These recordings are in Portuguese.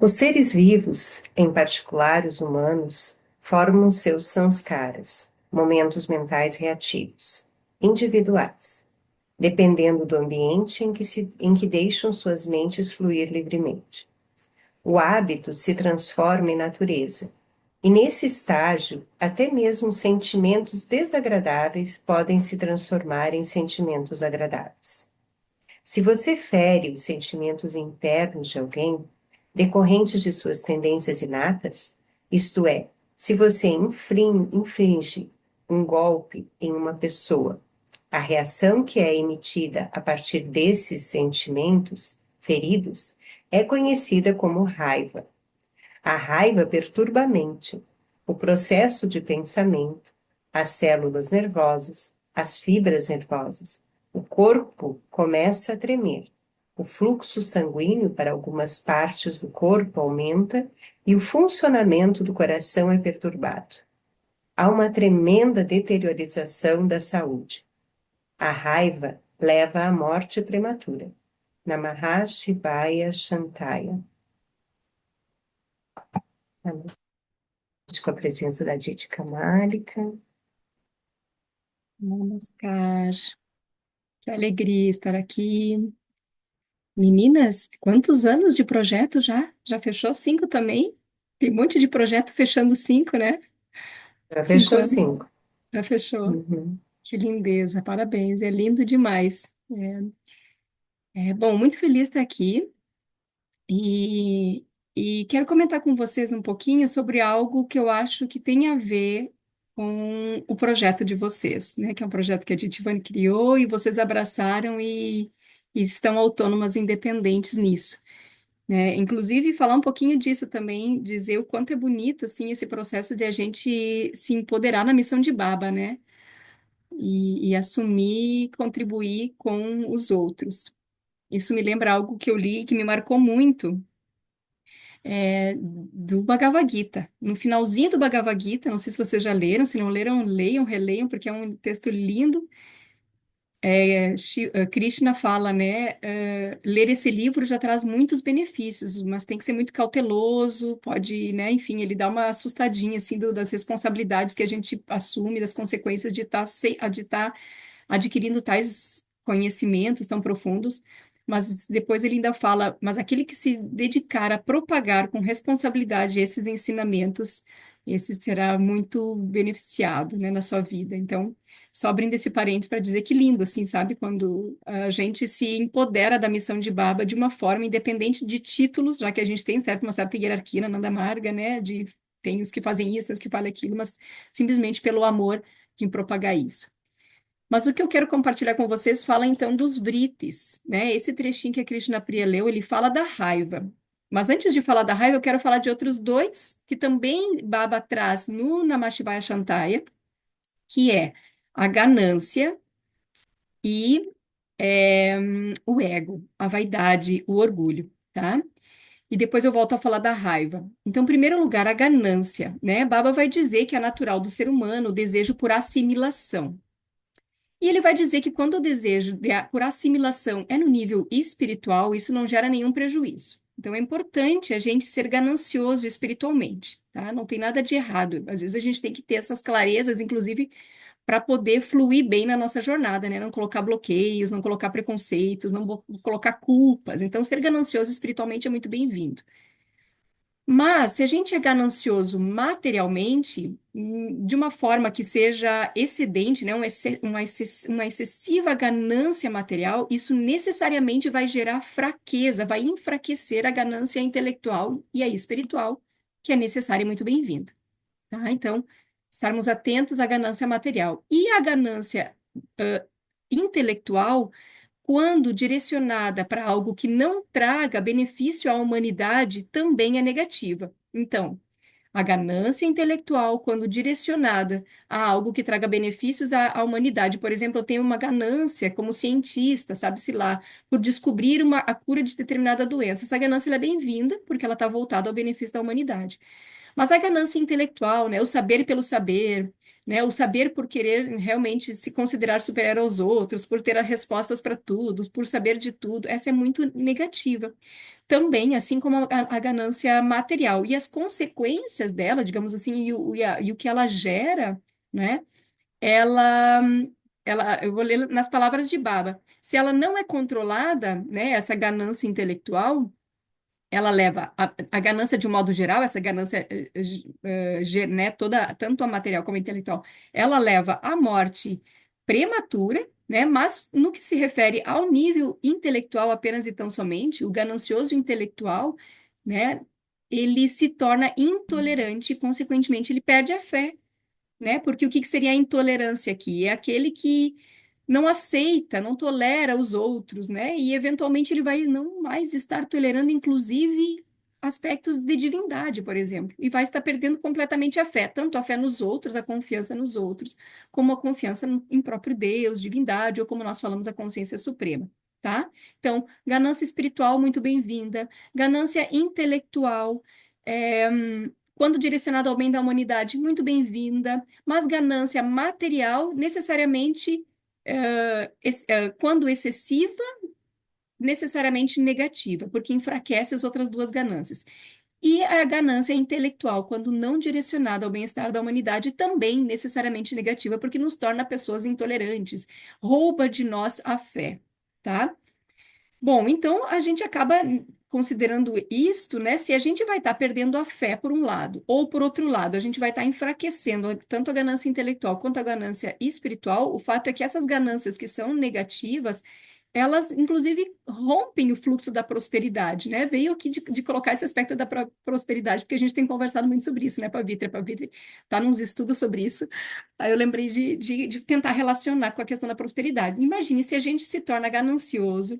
Os seres vivos, em particular os humanos, formam seus sanskaras, momentos mentais reativos, individuais, dependendo do ambiente em que deixam suas mentes fluir livremente. O hábito se transforma em natureza, e nesse estágio, até mesmo sentimentos desagradáveis podem se transformar em sentimentos agradáveis. Se você fere os sentimentos internos de alguém, decorrentes de suas tendências inatas, isto é, se você infringe um golpe em uma pessoa, a reação que é emitida a partir desses sentimentos feridos é conhecida como raiva. A raiva perturba a mente, o processo de pensamento, as células nervosas, as fibras nervosas. O corpo começa a tremer. O fluxo sanguíneo para algumas partes do corpo aumenta e o funcionamento do coração é perturbado. Há uma tremenda deteriorização da saúde. A raiva leva à morte prematura. Namaha Shivaya Shantaya. Com a presença da Ditka Malika. Namaskar. Que alegria estar aqui. Meninas, quantos anos de projeto já? Já fechou 5 também? Tem um monte de projeto fechando 5, né? Já 5 fechou anos, cinco. já fechou. Uhum. Que lindeza, parabéns, é lindo demais. Bom, muito feliz de estar aqui e, e quero comentar com vocês um pouquinho sobre algo que eu acho que tem a ver com o projeto de vocês, né? Que é um projeto que a Ditivane criou e vocês abraçaram e estão autônomas, independentes nisso, né? Inclusive, falar um pouquinho disso também, dizer o quanto é bonito, assim, esse processo de a gente se empoderar na missão de Baba, né? E assumir, contribuir com os outros. Isso me lembra algo que eu li e que me marcou muito, do Bhagavad Gita. No finalzinho do Bhagavad Gita, não sei se vocês já leram, se não leram, leiam, releiam, porque é um texto lindo. Krishna fala, né? Ler esse livro já traz muitos benefícios, mas tem que ser muito cauteloso, pode, né? Enfim, ele dá uma assustadinha, assim, das responsabilidades que a gente assume, das consequências de estar adquirindo tais conhecimentos tão profundos. Mas depois ele ainda fala, mas aquele que se dedicar a propagar com responsabilidade esses ensinamentos, esse será muito beneficiado, né, na sua vida. Então, só abrindo esse parênteses para dizer que lindo, assim, sabe? Quando a gente se empodera da missão de Baba de uma forma independente de títulos, já que a gente tem certo, uma certa hierarquia na Nanda Marga, né? Tem os que fazem isso, tem os que fazem aquilo, mas simplesmente pelo amor em propagar isso. Mas o que eu quero compartilhar com vocês fala então dos vritis, né? Esse trechinho que a Krishna Priya leu, ele fala da raiva. Mas antes de falar da raiva, eu quero falar de outros dois que também Baba traz no Namah Shivaya Shantaya, que é a ganância e o ego, a vaidade, o orgulho, tá? E depois eu volto a falar da raiva. Então, em primeiro lugar, a ganância, né? Baba vai dizer que é natural do ser humano o desejo por assimilação. E ele vai dizer que quando o desejo por assimilação é no nível espiritual, isso não gera nenhum prejuízo. Então, é importante a gente ser ganancioso espiritualmente, tá? Não tem nada de errado. Às vezes a gente tem que ter essas clarezas, inclusive para poder fluir bem na nossa jornada, né? Não colocar bloqueios, não colocar preconceitos, não colocar culpas. Então, ser ganancioso espiritualmente é muito bem-vindo. Mas, se a gente é ganancioso materialmente, de uma forma que seja excedente, né, uma excessiva ganância material, isso necessariamente vai gerar fraqueza, vai enfraquecer a ganância intelectual e a espiritual, que é necessária e muito bem-vinda, tá? Então, estarmos atentos à ganância material. E a ganância, intelectual, quando direcionada para algo que não traga benefício à humanidade, também é negativa. Então, a ganância intelectual, quando direcionada a algo que traga benefícios à humanidade, por exemplo, eu tenho uma ganância como cientista, sabe-se lá, por descobrir a cura de determinada doença. Essa ganância ela é bem-vinda, porque ela está voltada ao benefício da humanidade. Mas a ganância intelectual, né, o saber pelo saber, né, o saber por querer realmente se considerar superior aos outros, por ter as respostas para tudo, por saber de tudo, essa é muito negativa. Também, assim como a ganância material. E as consequências dela, digamos assim, e o que ela gera, né? Ela, eu vou ler nas palavras de Baba. Se ela não é controlada, né, essa ganância intelectual, ela leva a ganância de um modo geral, essa ganância, né, toda, tanto a material como a intelectual, ela leva à morte prematura, né, mas no que se refere ao nível intelectual apenas e tão somente, o ganancioso intelectual, né, ele se torna intolerante e, consequentemente, ele perde a fé, né? Porque o que que seria a intolerância aqui? É aquele que não aceita, não tolera os outros, né? E eventualmente ele vai não mais estar tolerando, inclusive, aspectos de divindade, por exemplo, e vai estar perdendo completamente a fé, tanto a fé nos outros, a confiança nos outros, como a confiança em próprio Deus, divindade, ou como nós falamos, a consciência suprema. Tá? Então, ganância espiritual, muito bem-vinda. Ganância intelectual, quando direcionada ao bem da humanidade, muito bem-vinda. Mas ganância material, necessariamente quando excessiva, necessariamente negativa, porque enfraquece as outras duas ganâncias. E a ganância intelectual, quando não direcionada ao bem-estar da humanidade, também necessariamente negativa, porque nos torna pessoas intolerantes, rouba de nós a fé, tá? Bom, então a gente acaba considerando isto, né? Se a gente vai estar perdendo a fé por um lado, ou por outro lado, a gente vai estar enfraquecendo tanto a ganância intelectual quanto a ganância espiritual, o fato é que essas ganâncias que são negativas, elas inclusive rompem o fluxo da prosperidade, né? Veio aqui de colocar esse aspecto da prosperidade, porque a gente tem conversado muito sobre isso, né, Pavitra? Pavitra está nos estudos sobre isso. Aí eu lembrei de tentar relacionar com a questão da prosperidade. Imagine se a gente se torna ganancioso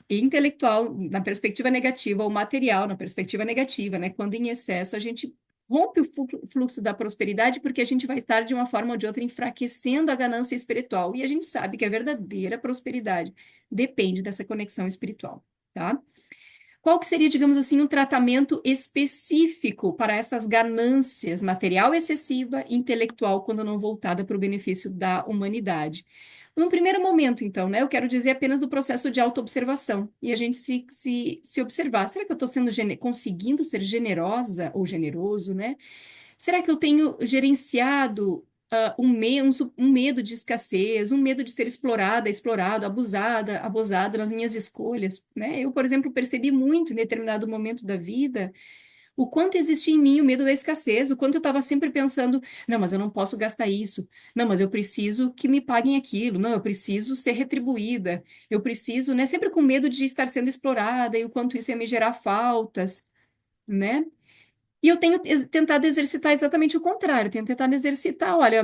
e intelectual na perspectiva negativa, ou material na perspectiva negativa, né? Quando em excesso a gente rompe o fluxo da prosperidade, porque a gente vai estar de uma forma ou de outra enfraquecendo a ganância espiritual. E a gente sabe que a verdadeira prosperidade depende dessa conexão espiritual, tá? Qual que seria, digamos assim, um tratamento específico para essas ganâncias material excessiva e intelectual quando não voltada para o benefício da humanidade? Num primeiro momento, então, né, eu quero dizer apenas do processo de autoobservação e a gente se observar. Será que eu estou conseguindo ser generosa ou generoso, né? Será que eu tenho gerenciado um medo de escassez, um medo de ser explorada, explorado, abusada, abusado nas minhas escolhas, né? Eu, por exemplo, percebi muito em determinado momento da vida o quanto existia em mim o medo da escassez, o quanto eu estava sempre pensando, não, mas eu não posso gastar isso, não, mas eu preciso que me paguem aquilo, não, eu preciso ser retribuída, eu preciso, né? Sempre com medo de estar sendo explorada e o quanto isso ia me gerar faltas, né? E eu tenho tentado exercitar exatamente o contrário, tenho tentado exercitar, olha,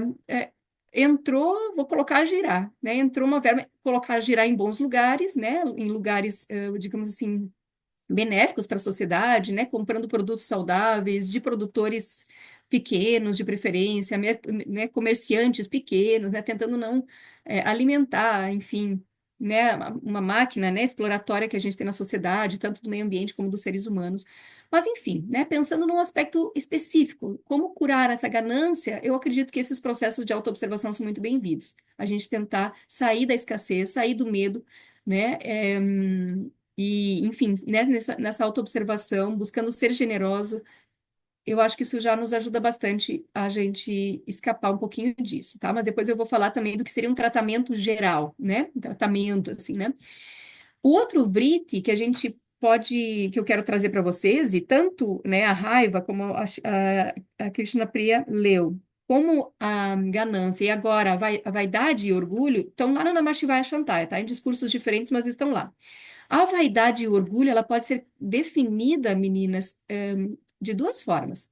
entrou, vou colocar a girar, né? Entrou uma verba, colocar a girar em bons lugares, né? Em lugares, digamos assim, benéficos para a sociedade, né? Comprando produtos saudáveis, de produtores pequenos, de preferência, né? Comerciantes pequenos, né? Tentando não alimentar, enfim, né? Uma máquina, né? Exploratória que a gente tem na sociedade, tanto do meio ambiente como dos seres humanos. Mas, enfim, né? Pensando num aspecto específico, como curar essa ganância, eu acredito que esses processos de autoobservação são muito bem-vindos. A gente tentar sair da escassez, sair do medo, né? E, enfim, né, nessa autoobservação, buscando ser generoso, eu acho que isso já nos ajuda bastante a gente escapar um pouquinho disso, tá? Mas depois eu vou falar também do que seria um tratamento geral, né? Um tratamento, assim, né? O outro VRIT que a gente pode, que eu quero trazer para vocês, e tanto, né, a raiva, como a Krishna Priya leu, como a ganância e agora a vaidade e orgulho, estão lá na Namah Shivaya Shantaya, tá? Em discursos diferentes, mas estão lá. A vaidade e o orgulho, ela pode ser definida, meninas, de duas formas.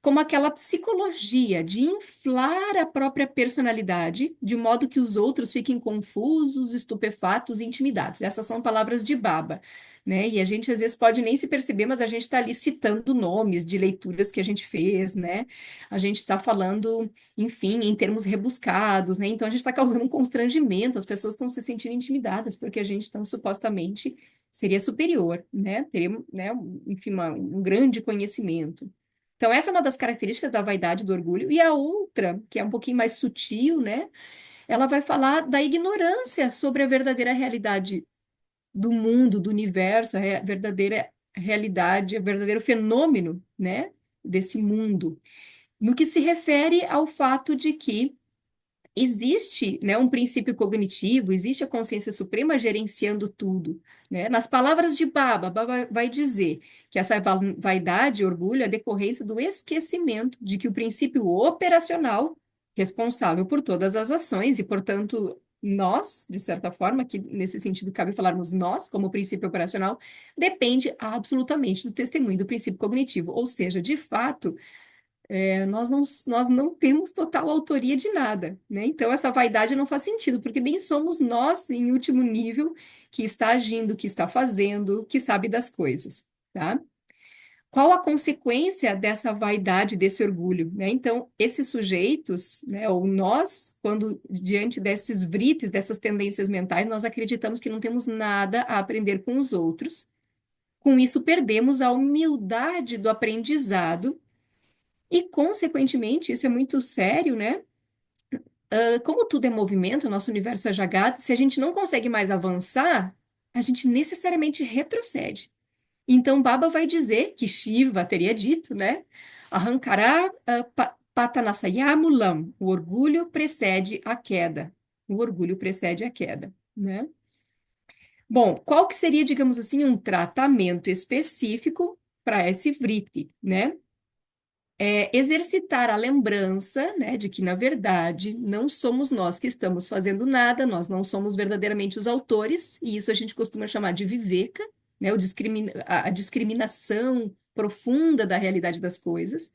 Como aquela psicologia de inflar a própria personalidade, de modo que os outros fiquem confusos, estupefatos e intimidados. Essas são palavras de Baba, né? E a gente às vezes pode nem se perceber, mas a gente está ali citando nomes de leituras que a gente fez, né? A gente está falando, enfim, em termos rebuscados, né? Então a gente está causando um constrangimento, as pessoas estão se sentindo intimidadas, porque a gente então supostamente seria superior, né? Teria, né, enfim, um grande conhecimento. Então, essa é uma das características da vaidade, do orgulho. E a outra, que é um pouquinho mais sutil, né? Ela vai falar da ignorância sobre a verdadeira realidade do mundo, do universo, a verdadeira realidade, o verdadeiro fenômeno, né? Desse mundo. No que se refere ao fato de que existe, né, um princípio cognitivo, existe a consciência suprema gerenciando tudo, né? Nas palavras de Baba, Baba vai dizer que essa vaidade e orgulho é decorrência do esquecimento de que o princípio operacional, responsável por todas as ações e, portanto, nós, de certa forma, que nesse sentido cabe falarmos nós, como princípio operacional, depende absolutamente do testemunho do princípio cognitivo, ou seja, de fato, nós não temos total autoria de nada, né? Então, essa vaidade não faz sentido, porque nem somos nós, em último nível, que está agindo, que está fazendo, que sabe das coisas, tá? Qual a consequência dessa vaidade, desse orgulho, né? Então, esses sujeitos, né, ou nós, quando diante desses vrites, dessas tendências mentais, nós acreditamos que não temos nada a aprender com os outros. Com isso, perdemos a humildade do aprendizado e, consequentemente, isso é muito sério, né? Como tudo é movimento, o nosso universo é jogado, se a gente não consegue mais avançar, a gente necessariamente retrocede. Então, Baba vai dizer que Shiva teria dito, né? Arrancará Patanasayamulam. O orgulho precede a queda. O orgulho precede a queda, né? Bom, qual que seria, digamos assim, um tratamento específico para esse vrite, né? Exercitar a lembrança, né, de que, na verdade, não somos nós que estamos fazendo nada, nós não somos verdadeiramente os autores, e isso a gente costuma chamar de viveka, né, a discriminação profunda da realidade das coisas.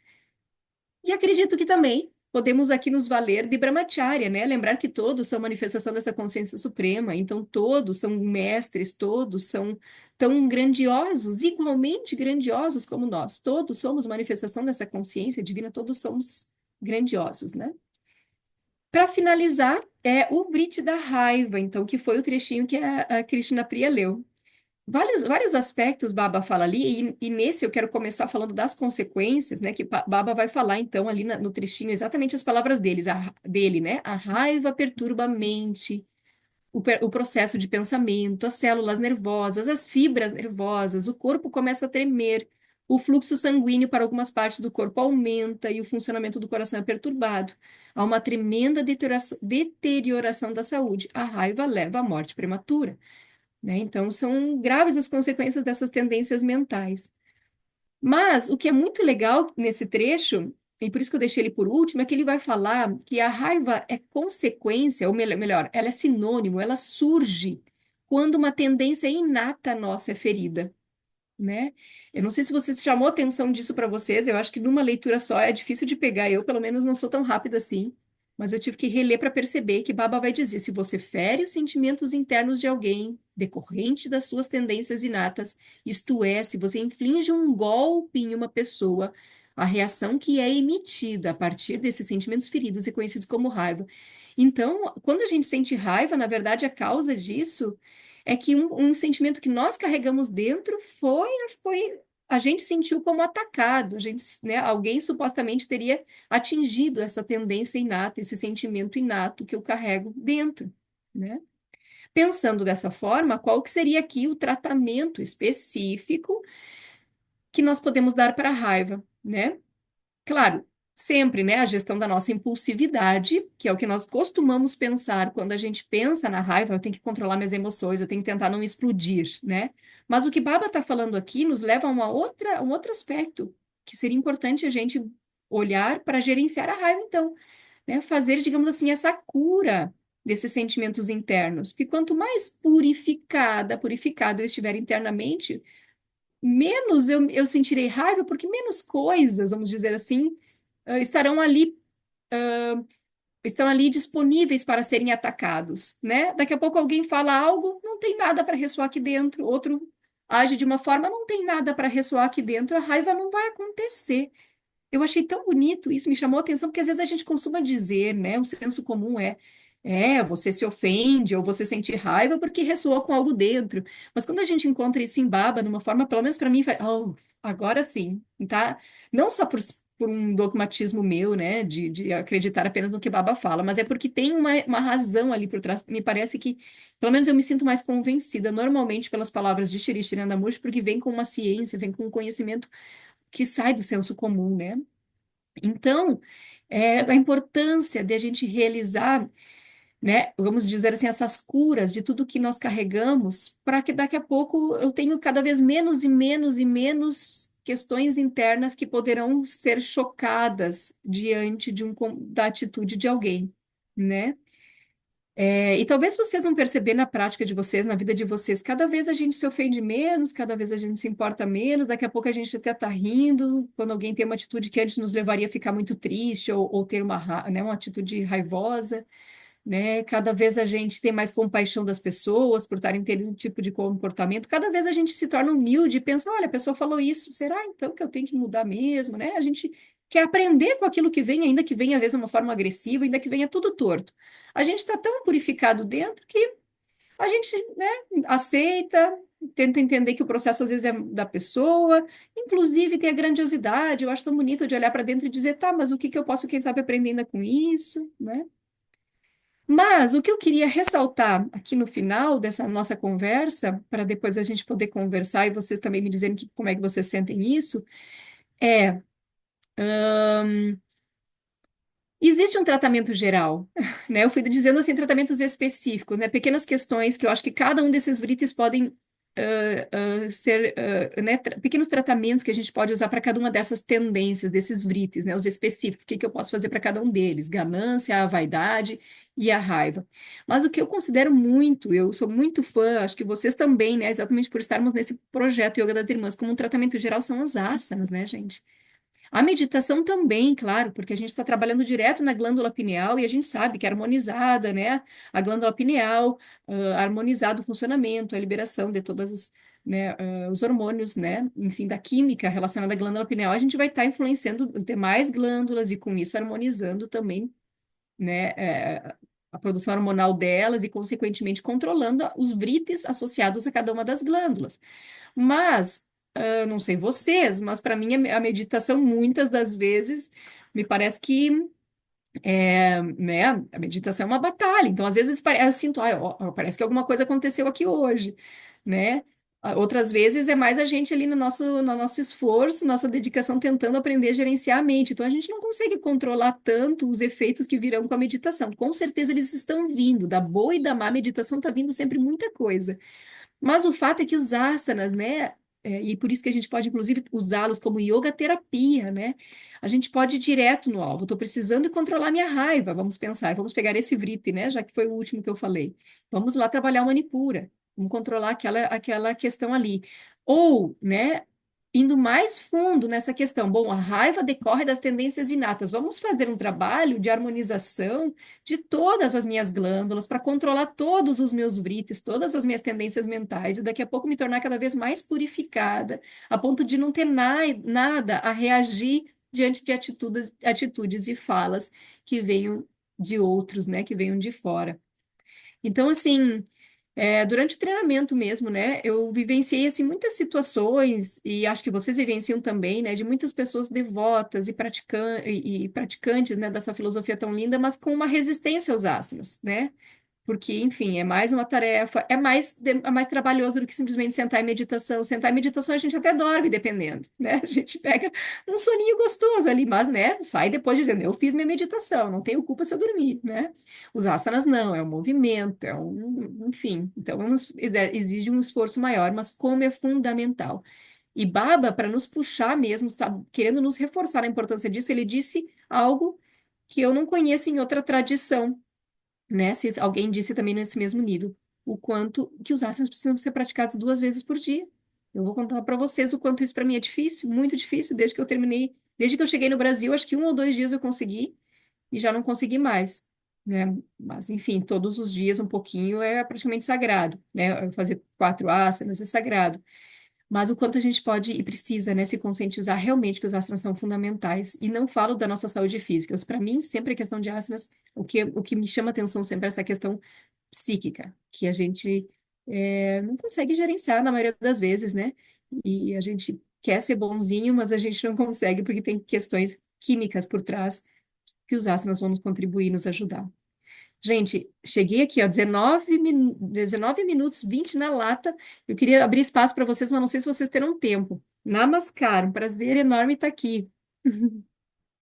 E acredito que também podemos aqui nos valer de Brahmacharya, né? Lembrar que todos são manifestação dessa consciência suprema, então todos são mestres, todos são tão grandiosos, igualmente grandiosos como nós. Todos somos manifestação dessa consciência divina, todos somos grandiosos, né? Para finalizar, é o Vriti da raiva, então, que foi o trechinho que a Krishna Priya leu. Vários aspectos Baba fala ali, e nesse eu quero começar falando das consequências, né? Que Baba vai falar, então, ali no trechinho, exatamente as palavras dele, né? A raiva perturba a mente, o processo de pensamento, as células nervosas, as fibras nervosas, o corpo começa a tremer, o fluxo sanguíneo para algumas partes do corpo aumenta e o funcionamento do coração é perturbado. Há uma tremenda deterioração da saúde. A raiva leva à morte prematura, né? Então, são graves as consequências dessas tendências mentais. Mas o que é muito legal nesse trecho, e por isso que eu deixei ele por último, é que ele vai falar que a raiva é consequência, ou melhor, ela é sinônimo, ela surge quando uma tendência inata nossa é ferida, né? Eu não sei se você chamou atenção disso para vocês, eu acho que numa leitura só é difícil de pegar, eu pelo menos não sou tão rápida assim, mas eu tive que reler para perceber que Baba vai dizer, se você fere os sentimentos internos de alguém, decorrente das suas tendências inatas, isto é, se você inflige um golpe em uma pessoa, a reação que é emitida a partir desses sentimentos feridos e conhecidos como raiva. Então, quando a gente sente raiva, na verdade, a causa disso é que um sentimento que nós carregamos dentro foi a gente sentiu como atacado, a gente, né, alguém supostamente teria atingido essa tendência inata, esse sentimento inato que eu carrego dentro, né? Pensando dessa forma, qual que seria aqui o tratamento específico que nós podemos dar para a raiva, né? Claro, sempre, né, a gestão da nossa impulsividade, que é o que nós costumamos pensar quando a gente pensa na raiva, eu tenho que controlar minhas emoções, eu tenho que tentar não explodir, né? Mas o que Baba está falando aqui nos leva a um outro aspecto, que seria importante a gente olhar para gerenciar a raiva, então, né? Fazer, digamos assim, essa cura desses sentimentos internos, porque quanto mais purificado eu estiver internamente, menos eu sentirei raiva, porque menos coisas, vamos dizer assim, estarão ali, estão ali disponíveis para serem atacados, né? Daqui a pouco alguém fala algo, não tem nada para ressoar aqui dentro, outro age de uma forma, não tem nada para ressoar aqui dentro, a raiva não vai acontecer. Eu achei tão bonito isso, me chamou a atenção, porque às vezes a gente costuma dizer, né? O senso comum é Você se ofende ou você sente raiva porque ressoou com algo dentro. Mas quando a gente encontra isso em Baba, numa forma, pelo menos para mim, oh, agora sim, tá? Não só por um dogmatismo meu, né, de acreditar apenas no que Baba fala, mas é porque tem uma razão ali por trás. Me parece que, pelo menos eu me sinto mais convencida normalmente pelas palavras de Shri Shri Anandamurti, porque vem com uma ciência, vem com um conhecimento que sai do senso comum, né? Então, a importância de a gente realizar, né, vamos dizer assim, essas curas de tudo que nós carregamos, para que daqui a pouco eu tenho cada vez menos e menos e menos questões internas que poderão ser chocadas diante da atitude de alguém, né? E talvez vocês vão perceber na prática de vocês, na vida de vocês, cada vez a gente se ofende menos, cada vez a gente se importa menos, daqui a pouco a gente até tá rindo, quando alguém tem uma atitude que antes nos levaria a ficar muito triste ou ter né, uma atitude raivosa, né? Cada vez a gente tem mais compaixão das pessoas por estarem tendo um tipo de comportamento. Cada vez a gente se torna humilde e pensa, olha, a pessoa falou isso, será então que eu tenho que mudar mesmo, né? A gente quer aprender com aquilo que vem, ainda que venha às vezes de uma forma agressiva, ainda que venha tudo torto. A gente está tão purificado dentro que a gente, né, aceita, tenta entender que o processo às vezes é da pessoa, inclusive tem a grandiosidade. Eu acho tão bonito de olhar para dentro e dizer, tá, mas o que que eu posso, quem sabe, aprender ainda com isso, né? Mas o que eu queria ressaltar aqui no final dessa nossa conversa, para depois a gente poder conversar e vocês também me dizerem como é que vocês sentem isso, é, existe um tratamento geral, né? Eu fui dizendo assim, tratamentos específicos, né? Pequenas questões que eu acho que cada um desses vrites podem ser, né? Pequenos tratamentos que a gente pode usar para cada uma dessas tendências, desses vrites, né? Os específicos, o que que eu posso fazer para cada um deles? Ganância, a vaidade e a raiva. Mas o que eu considero muito, eu sou muito fã, acho que vocês também, né? Exatamente por estarmos nesse projeto Yoga das Irmãs, como um tratamento geral são as asanas, né, gente? A meditação também, claro, porque a gente está trabalhando direto na glândula pineal e a gente sabe que é harmonizada, né? A glândula pineal, harmonizado o funcionamento, a liberação de todas as, né, os hormônios, né? Enfim, da química relacionada à glândula pineal, a gente vai estar influenciando as demais glândulas e com isso harmonizando também, né? A produção hormonal delas e, consequentemente, controlando os vrites associados a cada uma das glândulas. Mas, não sei vocês, mas para mim a meditação, muitas das vezes, me parece que né, a meditação é uma batalha. Então, às vezes, eu sinto, ó, parece que alguma coisa aconteceu aqui hoje, né? Outras vezes é mais a gente ali no nosso esforço, nossa dedicação, tentando aprender a gerenciar a mente. Então, a gente não consegue controlar tanto os efeitos que virão com a meditação. Com certeza, eles estão vindo. Da boa e da má meditação está vindo sempre muita coisa. Mas o fato é que os asanas, né? E por isso que a gente pode, inclusive, usá-los como yoga terapia, né? A gente pode ir direto no alvo. Estou precisando controlar minha raiva. Vamos pensar, vamos pegar esse vrite, né? Já que foi o último que eu falei. Vamos lá trabalhar o manipura. Vamos controlar aquela questão ali. Ou, né? Indo mais fundo nessa questão. Bom, a raiva decorre das tendências inatas. Vamos fazer um trabalho de harmonização de todas as minhas glândulas para controlar todos os meus vrites, todas as minhas tendências mentais e daqui a pouco me tornar cada vez mais purificada, a ponto de não ter nada a reagir diante de atitudes e falas que venham de outros, né, que venham de fora. Então, assim, durante o treinamento mesmo, né, eu vivenciei, assim, muitas situações, e acho que vocês vivenciam também, né, de muitas pessoas devotas e praticantes, né, dessa filosofia tão linda, mas com uma resistência aos asanas, né, porque, enfim, é mais uma tarefa, é mais trabalhoso do que simplesmente sentar em meditação. Sentar em meditação a gente até dorme, dependendo, né? A gente pega um soninho gostoso ali, mas, né, sai depois dizendo, eu fiz minha meditação, não tenho culpa se eu dormir, né? Os asanas não, é um movimento, enfim. Então, exige um esforço maior, mas como é fundamental. E Baba, para nos puxar mesmo, sabe, querendo nos reforçar a importância disso, ele disse algo que eu não conheço em outra tradição, né? Se alguém disse também nesse mesmo nível, o quanto que os asanas precisam ser praticados 2 vezes por dia. Eu vou contar para vocês o quanto isso para mim é difícil, muito difícil, desde que eu terminei, desde que eu cheguei no Brasil, acho que 1 ou 2 dias eu consegui e já não consegui mais, né? Mas enfim, todos os dias um pouquinho é praticamente sagrado, né? Fazer 4 asanas é sagrado. Mas o quanto a gente pode e precisa, né, se conscientizar realmente que os asanas são fundamentais. E não falo da nossa saúde física. Para mim, sempre a questão de asanas, o que me chama atenção sempre é essa questão psíquica, que a gente não consegue gerenciar na maioria das vezes, né? E a gente quer ser bonzinho, mas a gente não consegue porque tem questões químicas por trás que os asanas vão nos contribuir, nos ajudar. Gente, cheguei aqui, ó, 19 minutos, 20 na lata. Eu queria abrir espaço para vocês, mas não sei se vocês terão tempo. Namaskar, um prazer enorme estar aqui.